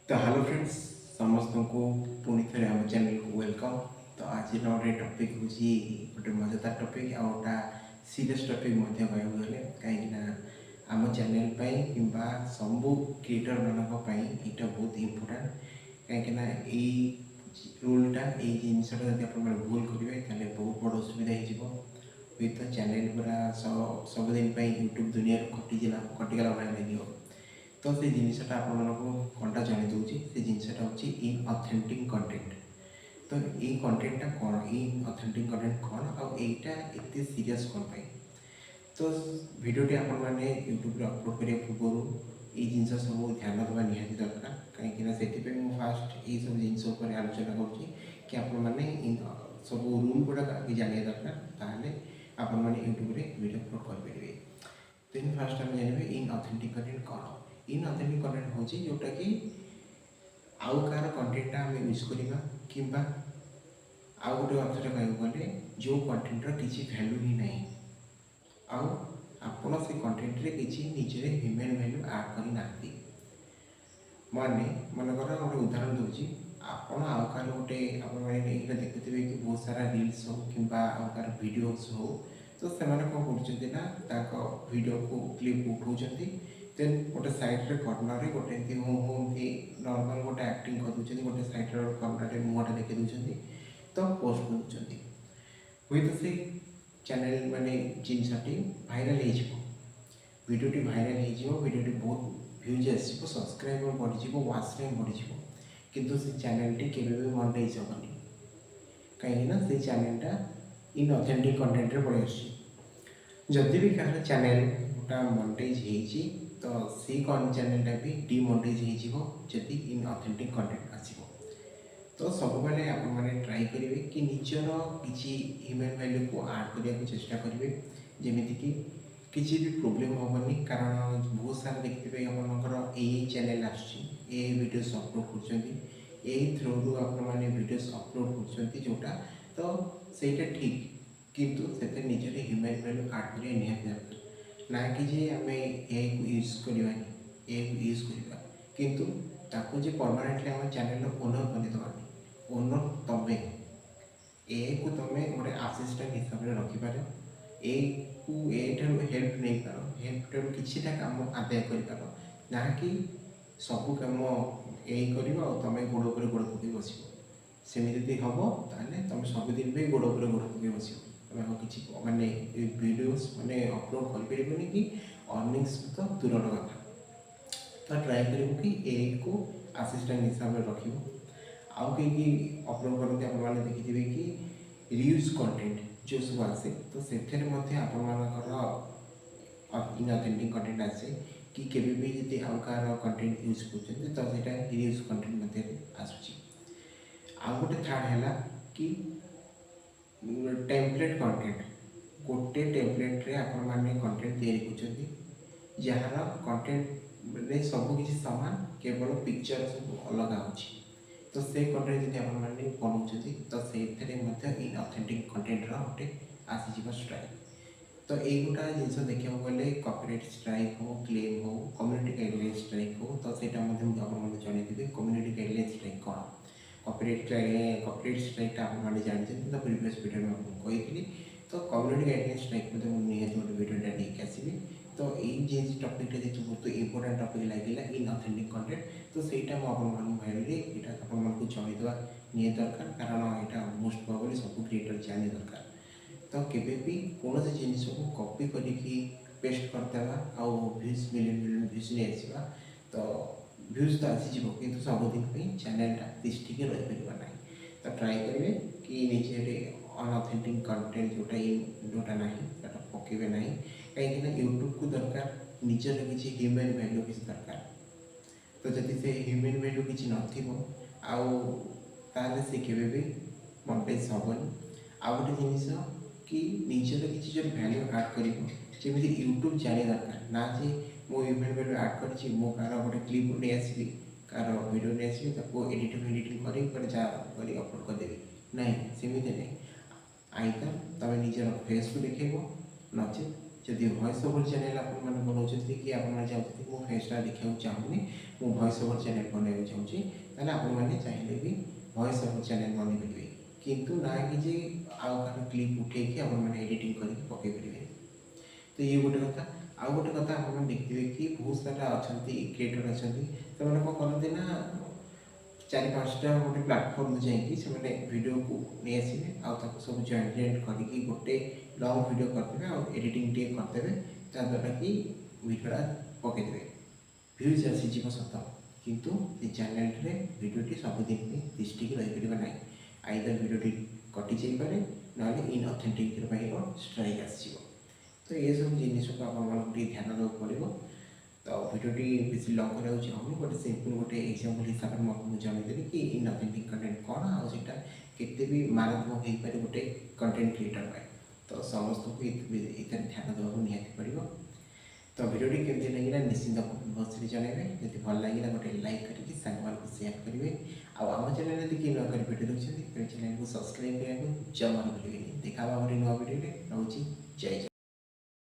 तो hello friends समस्त को पुणी थे आम चैनल को वेलकम। तो आज गोटे टपिक हूँ गोटे मजेदार टपिक आउटा सीरीयस टपिक गले कहीं आम चैनल कि सबू क्रिएटर मानी यहाँ बहुत इम्पोर्टाट कहीं रूलटा ये जिनसा जब भूल करेंगे बहुत बड़ असुविधा हुई तो चैनल पूरा सबुदिन यूट्यूब दुनिया कटिगला भाई लगे। तो से जिनसा आपको कौनटा जानी दूसरी से जिनसा हूँ इन ऑथेंटिक कंटेंट। तो ये कंटेंटा कौन इन ऑथेंटिक कंटेंट कौन आईटा एत सीरीयस कौन पाई। तो भिडियोटी आपण मैंने यूट्यूब अपलोड करने पूर्व ये जिन सब ध्यान देवा निहाती दरकार कहीं से फास्ट ये सब जिन आलोचना कर सब रूल गुड़ाक जाना दरकार ताहले आपण मैंने यूट्यूब वीडियो अपलोड करेंगे। देन फास्ट आम जानवे इन ऑथेंटिक कंटेंट कौन। इन ऑथेंटिक कंटेंट हूँ जोटा कि आउ कार कंटेंटा आम यूज करवा कि आउ गोटे अर्थर कह गले जो कंटेंटर किसी भैल्यू ही ना आपण से कंटेंट किसी निजे ह्यूमन भैल्यू आड करना माने मनकर गोटे उदाहरण दूसरी आपण आउ कार गोटे आपने देखुए कि बहुत सारा रील्स हो कि कार भिडियोस हो तो से कौन कर भिडियो को क्लिप उठाऊँ देन गोटे सैड्रे कर्णर गोटे मुझे नॉर्मल गोटे एक्टिंग कर दूसरी गोटे सैड्रे कर्णर मुहटा देखी दूसरी तो पोस्ट कर हुई तो से चैनल माने जिनसटी भाइराल भिडियोटी भाइराल हो भिडियोटी बहुत व्यूज आसो सब्सक्राइबर बढ़ी वाच टाइम बढ़ी किंतु से चैनल के मोनेटाइज हेनी कहीं से चैनलटा इन ऑथेंटिक कंटेंट रे पड़े जदि भी कह चैनल गोटा मोनेटाइज तो सी चैनलटा भी डिमोनेटाइज होदी इन ऑथेंटिक कंटेंट आसो। तो सब बेले आपने ट्राई करेंगे कि निजर किसी ह्यूमन वैल्यू को आड करने को चेष्टा करेंगे जमीक किसी भी प्रोब्लेम हेनी कारण बहुत सारा देखते आप चैनल आडियोस अपलोड कर थ्रू आपने वीडियोस अपलोड कर जोटा तो सहीटा ठीक किंतु से निजर ह्यूमन वैल्यू आड कर निहाती ना कि आम यूज करवानी यूज करवा किंतु ताको जे परमानेंटली आम चैनल ओनर बनीदेवानी ओनर तमें को तुम गोटे आसिस्टाट हिसाब से रखिपार हेल्प नहीं पार हेल्प कि कम आदाय कर ना कि सब कम यही कर तुम गोड़ पर गोड़ पकई बस सेमती हम ताले तुम सबुदिन भी गोड़ पर गोड़ पकई बस तुम किसी मानने वीडियोस माने अपलोड कर कि अर्निंग्स तो दूर कथा तो ट्राए कर कि को आसिस्टाट हिसाब से रख आउ कहीं अपलोड करते आपने देखिए कि रियूज कंटेंट जो सब आसे तो से इनऑथेंटिक कंटेंट आसे कि केबे भी जब आउ कार कंटेंट यूज कर तो रियूज कंटेंट मध्य आसूँ। आउ गोटे थर्ड है कि टेम्पलेट कंटेंट गोटे टेम्पलेट रे आपण माने कंटेंट तैयारी कर जार कंटेंट रे सब किसी सामान केवल पिक्चर सब अलग होची तो से कंटेंट जब आपने बनाऊँ तो से इन ऑथेंटिक कंटेंट गोटे आसीज स्ट्राइक। तो ये गोटा जिन देखा गले कॉपीराइट स्ट्राइक हो क्लेम हो कम्युनिटी गाइडलाइन स्ट्राइक हो तो सहीटा आपको जनईदेवी कम्युनिटी गाइडलाइन स्ट्राइक कौन कॉपीराइट स्ट्राइक आपने जानते तो प्रीवियस वीडियो में आपको कही तो कम्युनिटी गाइडलाइन स्ट्राइक निहत गोटे वीडियोटा लेके आसवि। तो ये टपिकटा जो बहुत इंपोर्टाट टपिक लगे इन ऑथेंटिक कंटेंट तो सहीटा भाई आपको जनईदेवा निहत दरकार कारण यहाँ मोस्ट प्रोबेबली सब क्रिएटर जाने दरकार। तो केबे भी कौन से जिन को कॉपी करके पेस्ट करदेवा आउ व्यूज मिलियन मिलियन व्यूज नहीं आसवा तो व्यूज तो आसीज कि सबुदिन चैनलटा तिष्ठिक रहीपर ना तो ट्राए करेंगे कि निजे अनऑथेंटिक कंटेंट जोटा ना पकेबे ना कहीं यूट्यूब को दरकार निजर किसी ह्यूमन वैल्यू किसी दरकार तो जब से ह्यूमन वैल्यू किसी नाले से केवे भी मोनेटाइज हेनी। आउ गोटे जिन कि निजर किसी जो भैल्यू आड करमी यूट्यूब जाने दरकार ना जे मो ह्यूमन वैल्यू आड कर मो कार गोटे क्लिप नहीं आसवि कार वीडियो नहीं आसवि एडिटिंग कर अपलोड करदेवी ना सेमती नहीं आईदर तुम निजर फेस को देखेब नचे जदि वॉइस ओवर चैनल आपने बनाऊँच कि आपने चाहते मो फेसटा देखा चाहूनी मु वॉइस ओवर चैनल बनवाई चाहूँगी ताले आपने चाहिए भी वॉइस ओवर चैनल बन पारे किंतु ना कि जे आउ कहाँ क्लिप उठे आपने एडिटिंग करके पकई पारे। तो ये गोटे कथा आउ गोटे कथा आप देखिए कि बहुत सारा अच्छा क्रिएटर अच्छा से कौन करते ना 4-5टा गोटे प्लाटफर्म जाकि वीडियो को नहीं आसवे आउ सब जॉइंट करके गोटे लंग वीडियो करते और एडिटिंग टे करदे जहाँद्वारा कि वीडियोटा पकईदे भ्यूज आसीज सत किंतु ये चैनल भिडियोटी सबुदिन दृष्टि रहीपर ना आईदर भिडियोटी कटि जापे ना इनअथेंटिक स्ट्राइक आसो। तो ये सब जिन को आप ध्यान देवाक पड़ो। तो भिडियोटी बेसी लंग कराया चाहूँगी गोटे सिंपल गोटे एग्जांपल हिसाब से मुझे जनईदेवी कि इनअथेंटिक कंटेंट कौन आटा केते भी मारात्मक हो पारे गोटे कंटेंट क्रिएटर पाए। तो समस्त को इतर ध्यान देवाक निहाती पड़ो। तो भिडियोटी केमती लगे निश्चिंत बस जनइबे जब भल लगे गोटे लाइक करके सांग सेयार करेंगे आम चैनल देखिए नुआ कर भिडियो देखते चैनल को सब्सक्राइब करने जमा भूलें। देखा नुआ भिडियो रोचे जय जगन्नाथ।